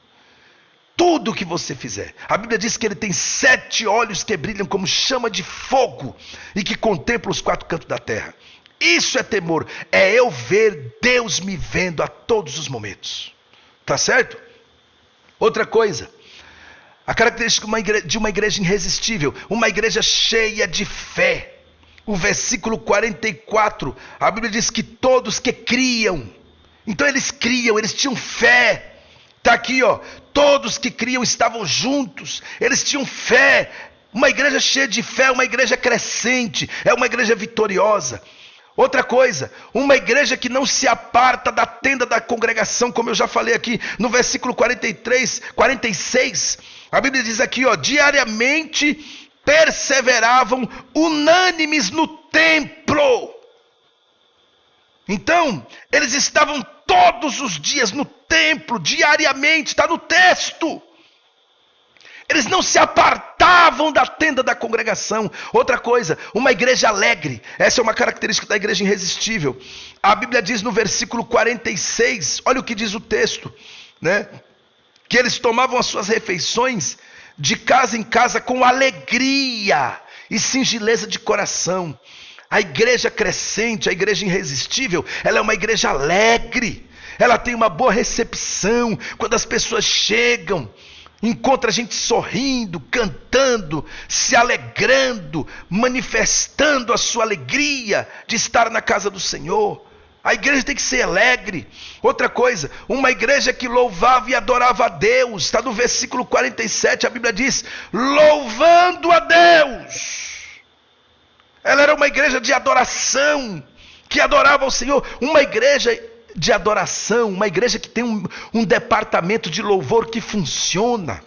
Tudo que você fizer. A Bíblia diz que ele tem 7 olhos que brilham como chama de fogo e que contemplam os 4 cantos da terra. Isso é temor. É eu ver Deus me vendo a todos os momentos. Tá certo? Outra coisa. A característica de uma igreja irresistível. Uma igreja cheia de fé. O versículo 44. A Bíblia diz que todos que criam. Então eles criam, eles tinham fé. Está aqui, ó. Todos que criam estavam juntos. Eles tinham fé. Uma igreja cheia de fé, uma igreja crescente. É uma igreja vitoriosa. Outra coisa, uma igreja que não se aparta da tenda da congregação, como eu já falei aqui no versículo 46. A Bíblia diz aqui, ó. Diariamente perseveravam unânimes no templo. Então, eles estavam todos os dias no templo, diariamente, está no texto. Eles não se apartavam da tenda da congregação. Outra coisa, uma igreja alegre. Essa é uma característica da igreja irresistível. A Bíblia diz no versículo 46, olha o que diz o texto, né? Que eles tomavam as suas refeições de casa em casa com alegria e singeleza de coração. A igreja crescente, a igreja irresistível, ela é uma igreja alegre. Ela tem uma boa recepção. Quando as pessoas chegam, encontra a gente sorrindo, cantando, se alegrando, manifestando a sua alegria de estar na casa do Senhor. A igreja tem que ser alegre. Outra coisa, uma igreja que louvava e adorava a Deus. Está no versículo 47, a Bíblia diz, louvando a Deus. Ela era uma igreja de adoração, que adorava o Senhor. Uma igreja de adoração, uma igreja que tem um departamento de louvor que funciona.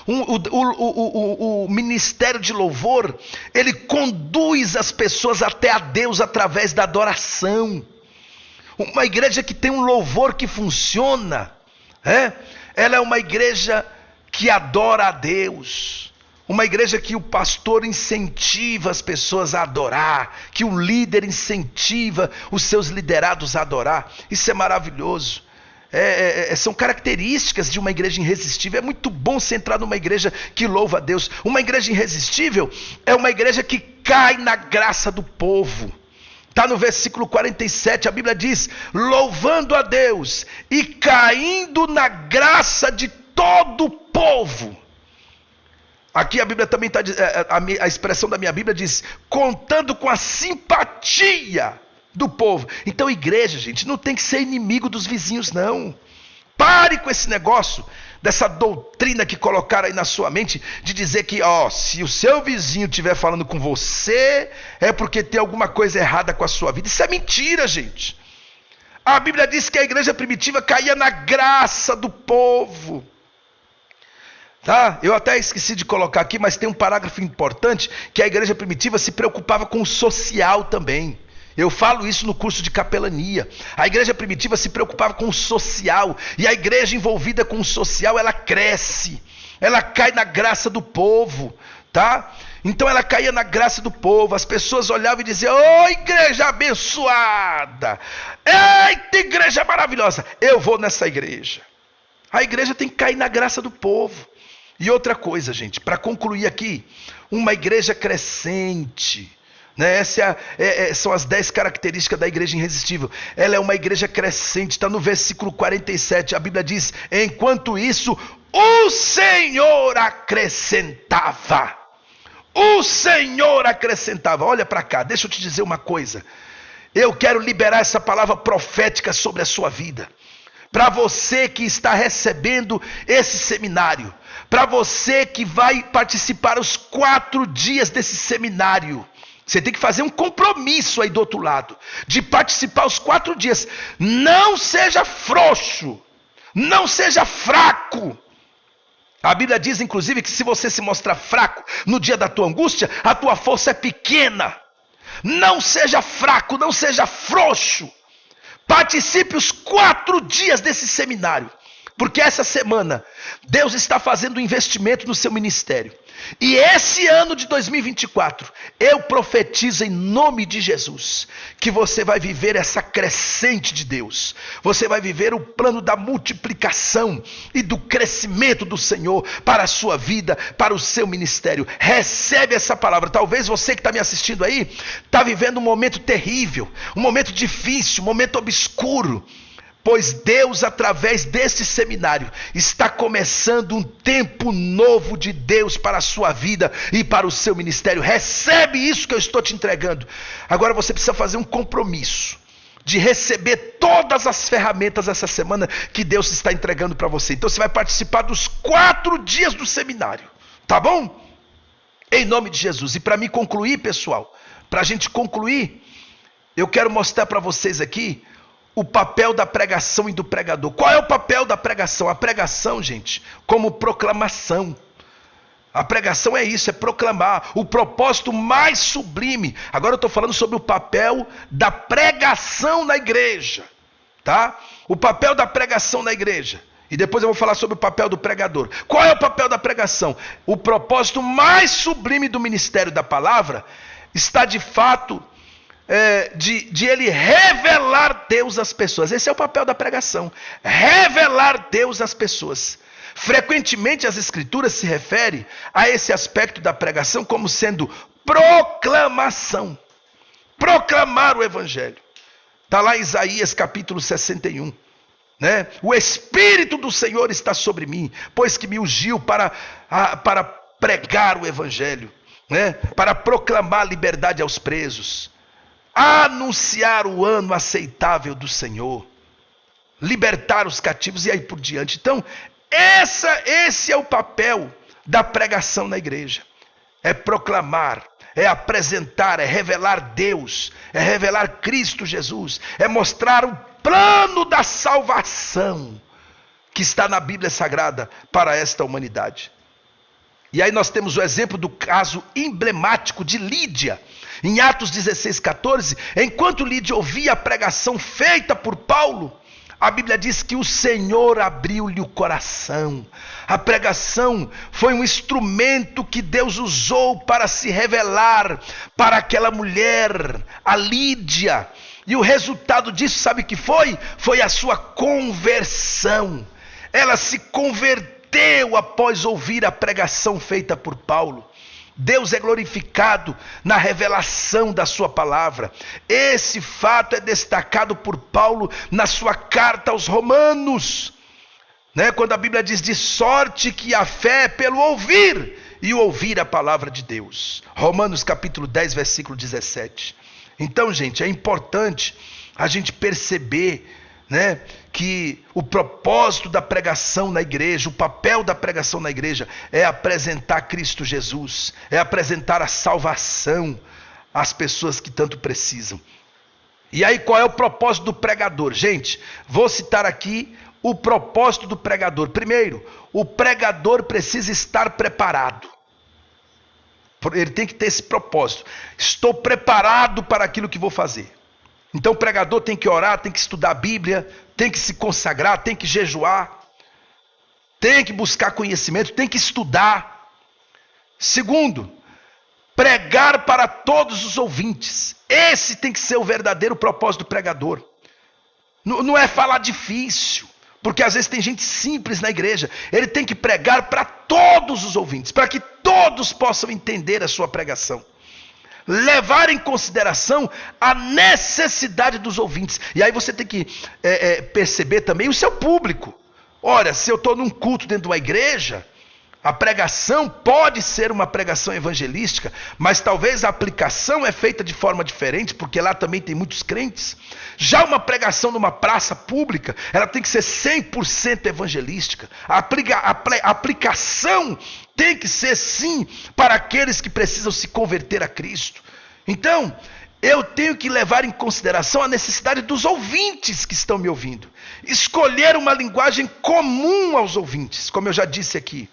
O ministério de louvor, ele conduz as pessoas até a Deus através da adoração. Uma igreja que tem um louvor que funciona, ela é uma igreja que adora a Deus. Uma igreja que o pastor incentiva as pessoas a adorar, que o líder incentiva os seus liderados a adorar. Isso é maravilhoso. São características de uma igreja irresistível. É muito bom você entrar numa igreja que louva a Deus. Uma igreja irresistível é uma igreja que cai na graça do povo. Está no versículo 47, a Bíblia diz, louvando a Deus e caindo na graça de todo o povo. Aqui a Bíblia também está, a expressão da minha Bíblia diz, contando com a simpatia do povo. Então igreja, gente, não tem que ser inimigo dos vizinhos, não. Pare com esse negócio, dessa doutrina que colocaram aí na sua mente, de dizer que, se o seu vizinho estiver falando com você, é porque tem alguma coisa errada com a sua vida. Isso é mentira, gente. A Bíblia diz que a igreja primitiva caía na graça do povo. Tá? Eu até esqueci de colocar aqui, mas tem um parágrafo importante, que a igreja primitiva se preocupava com o social também. Eu falo isso no curso de capelania. A igreja primitiva se preocupava com o social, e a igreja envolvida com o social, ela cresce, ela cai na graça do povo, tá? Então ela caía na graça do povo, as pessoas olhavam e diziam, ô igreja abençoada, eita igreja maravilhosa, eu vou nessa igreja. A igreja tem que cair na graça do povo. E outra coisa, gente, para concluir aqui, uma igreja crescente, né? São as 10 características da igreja irresistível. Ela é uma igreja crescente, está no versículo 47, a Bíblia diz, enquanto isso, o Senhor acrescentava. O Senhor acrescentava. Olha para cá, deixa eu te dizer uma coisa. Eu quero liberar essa palavra profética sobre a sua vida. Para você que está recebendo esse seminário, para você que vai participar os 4 dias desse seminário, Você tem que fazer um compromisso aí do outro lado, de participar os 4 dias. Não seja frouxo, não seja fraco. A Bíblia diz, inclusive, que se você se mostrar fraco no dia da tua angústia, a tua força é pequena. Não seja fraco, não seja frouxo. Participe os 4 dias desse seminário. Porque essa semana, Deus está fazendo um investimento no seu ministério. E esse ano de 2024, eu profetizo em nome de Jesus, que você vai viver essa crescente de Deus. Você vai viver o plano da multiplicação e do crescimento do Senhor para a sua vida, para o seu ministério. Recebe essa palavra. Talvez você que está me assistindo aí, está vivendo um momento terrível, um momento difícil, um momento obscuro. Pois Deus, através desse seminário, está começando um tempo novo de Deus para a sua vida e para o seu ministério. Recebe isso que eu estou te entregando. Agora você precisa fazer um compromisso de receber todas as ferramentas essa semana que Deus está entregando para você. Então você vai participar dos 4 dias do seminário, tá bom? Em nome de Jesus. E para me concluir, pessoal, para a gente concluir, eu quero mostrar para vocês aqui o papel da pregação e do pregador. Qual é o papel da pregação? A pregação, gente, como proclamação. A pregação é isso, é proclamar. O propósito mais sublime. Agora eu estou falando sobre o papel da pregação na igreja. Tá? O papel da pregação na igreja. E depois eu vou falar sobre o papel do pregador. Qual é o papel da pregação? O propósito mais sublime do ministério da palavra está de fato de ele revelar Deus às pessoas. Esse é o papel da pregação, revelar Deus às pessoas. Frequentemente as escrituras se referem a esse aspecto da pregação como sendo proclamação, proclamar o evangelho. Está lá em Isaías capítulo 61, né? O Espírito do Senhor está sobre mim, pois que me ungiu para pregar o evangelho, né? Para proclamar liberdade aos presos, anunciar o ano aceitável do Senhor, libertar os cativos e aí por diante. Então, esse é o papel da pregação na igreja. É proclamar, é apresentar, é revelar Deus, é revelar Cristo Jesus, é mostrar o plano da salvação que está na Bíblia Sagrada para esta humanidade. E aí nós temos o exemplo do caso emblemático de Lídia. Em Atos 16:14, enquanto Lídia ouvia a pregação feita por Paulo, a Bíblia diz que o Senhor abriu-lhe o coração. A pregação foi um instrumento que Deus usou para se revelar para aquela mulher, a Lídia. E o resultado disso, sabe o que foi? Foi a sua conversão. Ela se converteu após ouvir a pregação feita por Paulo. Deus é glorificado na revelação da sua palavra. Esse fato é destacado por Paulo na sua carta aos Romanos, né? Quando a Bíblia diz: de sorte que a fé é pelo ouvir, e o ouvir a palavra de Deus. Romanos capítulo 10, versículo 17. Então, gente, é importante a gente perceber, né, que o propósito da pregação na igreja, o papel da pregação na igreja é apresentar Cristo Jesus, é apresentar a salvação às pessoas que tanto precisam. E aí qual é o propósito do pregador? Gente, vou citar aqui o propósito do pregador. Primeiro, o pregador precisa estar preparado. Ele tem que ter esse propósito. Estou preparado para aquilo que vou fazer. Então o pregador tem que orar, tem que estudar a Bíblia, tem que se consagrar, tem que jejuar, tem que buscar conhecimento, tem que estudar. Segundo, pregar para todos os ouvintes. Esse tem que ser o verdadeiro propósito do pregador. Não é falar difícil, porque às vezes tem gente simples na igreja. Ele tem que pregar para todos os ouvintes, para que todos possam entender a sua pregação. Levar em consideração a necessidade dos ouvintes. E aí você tem que perceber também o seu público. Olha, se eu estou num culto dentro de uma igreja, a pregação pode ser uma pregação evangelística, mas talvez a aplicação é feita de forma diferente, porque lá também tem muitos crentes. Já uma pregação numa praça pública, ela tem que ser 100% evangelística. A aplicação tem que ser sim para aqueles que precisam se converter a Cristo. Então, eu tenho que levar em consideração a necessidade dos ouvintes que estão me ouvindo. Escolher uma linguagem comum aos ouvintes, como eu já disse aqui.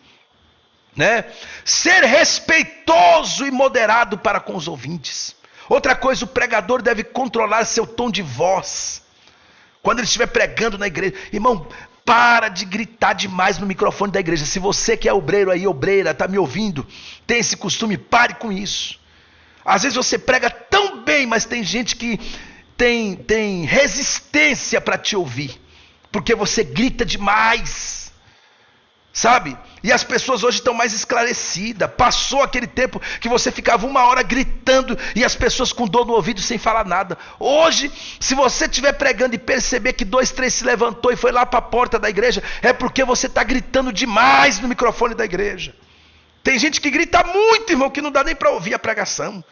Né? Ser respeitoso e moderado para com os ouvintes. Outra coisa, o pregador deve controlar seu tom de voz. Quando ele estiver pregando na igreja, irmão, para de gritar demais no microfone da igreja. Se você que é obreiro aí, obreira, está me ouvindo, tem esse costume, pare com isso. Às vezes você prega tão bem, mas tem gente que tem resistência para te ouvir, porque você grita demais, sabe? E as pessoas hoje estão mais esclarecidas. Passou aquele tempo que você ficava 1 hora gritando e as pessoas com dor no ouvido sem falar nada. Hoje, se você estiver pregando e perceber que 2, 3 se levantou e foi lá para a porta da igreja, é porque você está gritando demais no microfone da igreja. Tem gente que grita muito, irmão, que não dá nem para ouvir a pregação.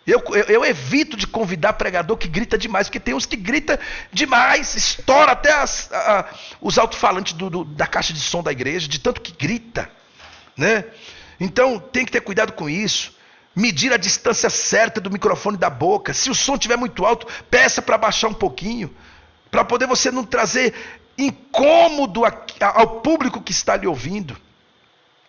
Eu evito de convidar pregador que grita demais, porque tem uns que gritam demais, estoura até os alto-falantes da caixa de som da igreja, de tanto que grita, né? Então tem que ter cuidado com isso. Medir a distância certa do microfone da boca. Se o som estiver muito alto, peça para baixar um pouquinho, para poder você não trazer incômodo ao público que está lhe ouvindo.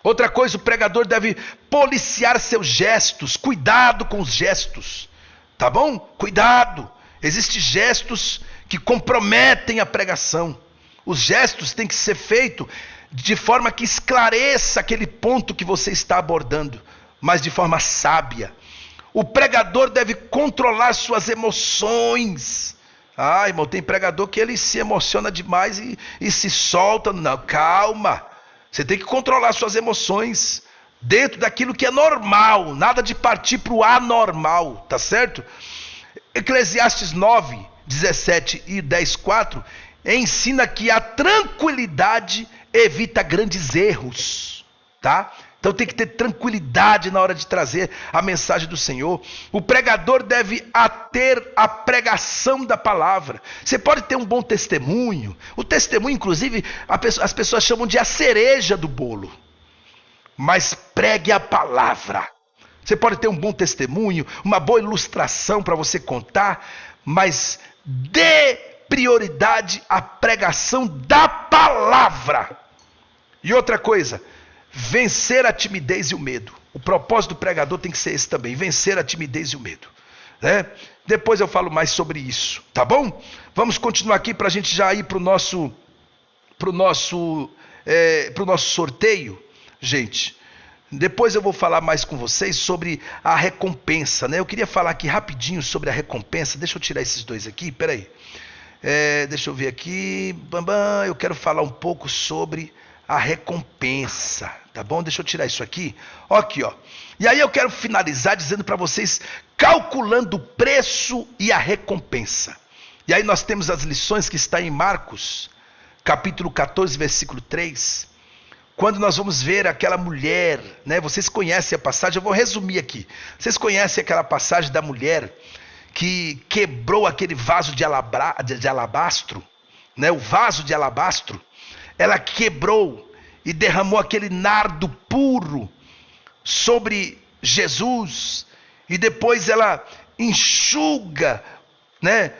Outra coisa, o pregador deve policiar seus gestos. Cuidado com os gestos, tá bom? Cuidado. Existem gestos que comprometem a pregação. Os gestos têm que ser feitos de forma que esclareça aquele ponto que você está abordando, mas de forma sábia. O pregador deve controlar suas emoções. Ah, irmão, tem pregador que ele se emociona demais e se solta. Não, calma. Você tem que controlar suas emoções dentro daquilo que é normal, nada de partir para o anormal, tá certo? Eclesiastes 9, 17 e 10, 4 ensina que a tranquilidade evita grandes erros, tá? Então tem que ter tranquilidade na hora de trazer a mensagem do Senhor. O pregador deve ater a pregação da palavra. Você pode ter um bom testemunho. O testemunho, inclusive, as pessoas chamam de a cereja do bolo. Mas pregue a palavra. Você pode ter um bom testemunho, uma boa ilustração para você contar, mas dê prioridade à pregação da palavra. E outra coisa, vencer a timidez e o medo. O propósito do pregador tem que ser esse também, vencer a timidez e o medo, né? Depois eu falo mais sobre isso, tá bom? Vamos continuar aqui para a gente já ir para o nosso sorteio, gente. Depois eu vou falar mais com vocês sobre a recompensa, né? Eu queria falar aqui rapidinho sobre a recompensa. Deixa eu tirar esses dois aqui, peraí. Deixa eu ver aqui. Eu quero falar um pouco sobre a recompensa, tá bom? Deixa eu tirar isso aqui. Aqui, ó. E aí eu quero finalizar dizendo para vocês, calculando o preço e a recompensa. E aí nós temos as lições que está em Marcos, capítulo 14, versículo 3. Quando nós vamos ver aquela mulher, né? Vocês conhecem a passagem, eu vou resumir aqui. Vocês conhecem aquela passagem da mulher que quebrou aquele vaso de alabastro, né? O vaso de alabastro. Ela quebrou e derramou aquele nardo puro sobre Jesus. E depois ela enxuga, né,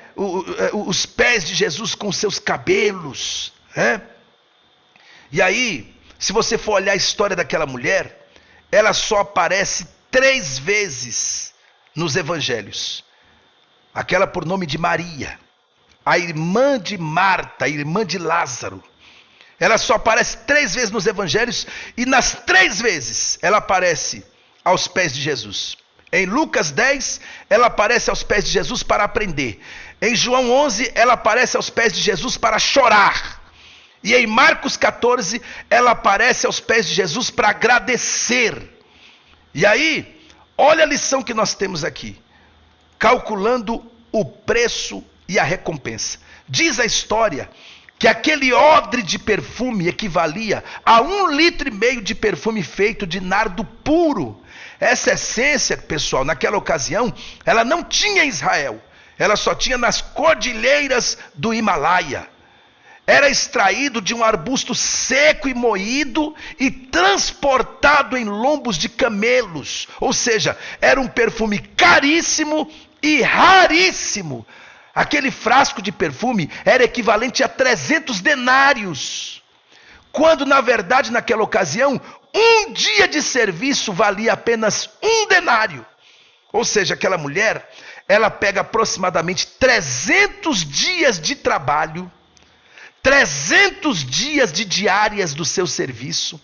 os pés de Jesus com seus cabelos, né? E aí, se você for olhar a história daquela mulher, ela só aparece 3 vezes nos evangelhos. Aquela por nome de Maria, a irmã de Marta, a irmã de Lázaro. Ela só aparece 3 vezes nos evangelhos e nas 3 vezes ela aparece aos pés de Jesus. Em Lucas 10, ela aparece aos pés de Jesus para aprender. Em João 11, ela aparece aos pés de Jesus para chorar. E em Marcos 14, ela aparece aos pés de Jesus para agradecer. E aí, olha a lição que nós temos aqui. Calculando o preço e a recompensa. Diz a história que aquele odre de perfume equivalia a 1,5 litro de perfume feito de nardo puro. Essa essência, pessoal, naquela ocasião, ela não tinha em Israel. Ela só tinha nas cordilheiras do Himalaia. era extraído de um arbusto seco e moído e transportado em lombos de camelos. Ou seja, era um perfume caríssimo e raríssimo. Aquele frasco de perfume era equivalente a 300 denários. Quando, na verdade, naquela ocasião, um dia de serviço valia apenas 1 denário. Ou seja, aquela mulher, ela pega aproximadamente 300 dias de trabalho, 300 dias de diárias do seu serviço,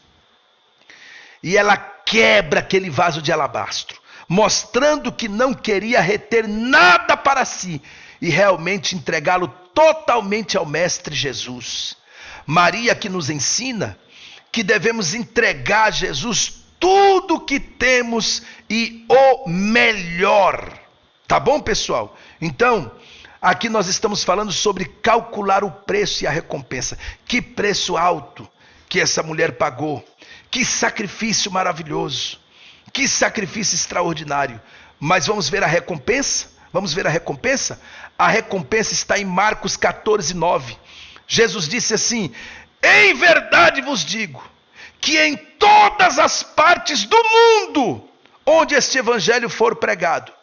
e ela quebra aquele vaso de alabastro, mostrando que não queria reter nada para si, e realmente entregá-lo totalmente ao Mestre Jesus. Maria que nos ensina que devemos entregar a Jesus tudo o que temos e o melhor. Tá bom, pessoal? Então, aqui nós estamos falando sobre calcular o preço e a recompensa. Que preço alto que essa mulher pagou. Que sacrifício maravilhoso. Que sacrifício extraordinário. Mas vamos ver a recompensa? Vamos ver a recompensa? A recompensa está em Marcos 14, 9. Jesus disse assim: em verdade vos digo, que em todas as partes do mundo, onde este evangelho for pregado,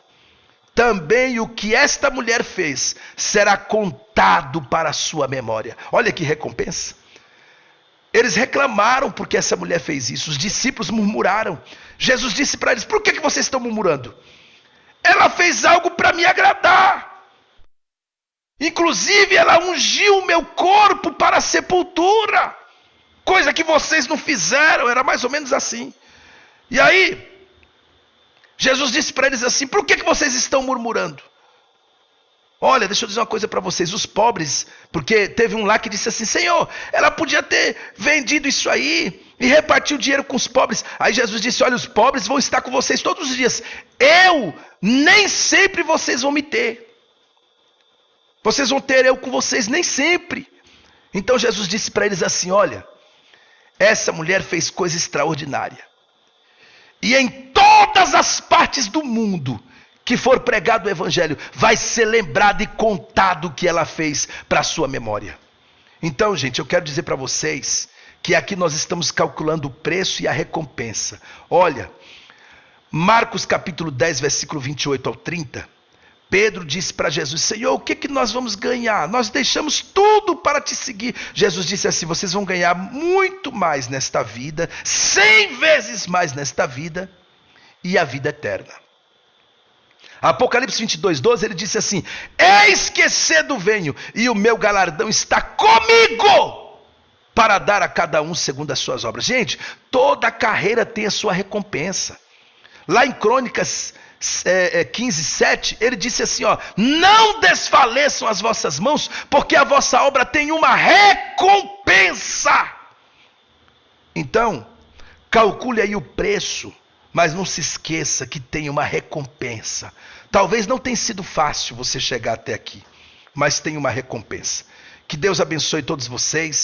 também o que esta mulher fez será contado para a sua memória. Olha que recompensa. Eles reclamaram porque essa mulher fez isso. Os discípulos murmuraram. Jesus disse para eles: por que vocês estão murmurando? Ela fez algo para me agradar. Inclusive ela ungiu o meu corpo para a sepultura. Coisa que vocês não fizeram. Era mais ou menos assim. E aí, Jesus disse para eles assim: por que vocês estão murmurando? Olha, deixa eu dizer uma coisa para vocês. Os pobres, porque teve um lá que disse assim: Senhor, ela podia ter vendido isso aí e repartir o dinheiro com os pobres. Aí Jesus disse: olha, os pobres vão estar com vocês todos os dias. Nem sempre vocês vão me ter. Vocês vão ter eu com vocês, nem sempre. Então Jesus disse para eles assim: olha, essa mulher fez coisa extraordinária. E em todas as partes do mundo que for pregado o evangelho, vai ser lembrado e contado o que ela fez para a sua memória. Então, gente, eu quero dizer para vocês que aqui nós estamos calculando o preço e a recompensa. Olha, Marcos capítulo 10, versículo 28 ao 30, Pedro disse para Jesus: Senhor, o que nós vamos ganhar? Nós deixamos tudo para te seguir. Jesus disse assim: vocês vão ganhar muito mais nesta vida, 100 vezes mais nesta vida, e a vida eterna. Apocalipse 22, 12, ele disse assim: eis que cedo venho, e o meu galardão está comigo, para dar a cada um segundo as suas obras. Gente, toda carreira tem a sua recompensa. Lá em Crônicas 15, 7, ele disse assim: ó, não desfaleçam as vossas mãos, porque a vossa obra tem uma recompensa. Então, calcule aí o preço, mas não se esqueça que tem uma recompensa. Talvez não tenha sido fácil você chegar até aqui, mas tem uma recompensa. Que Deus abençoe todos vocês.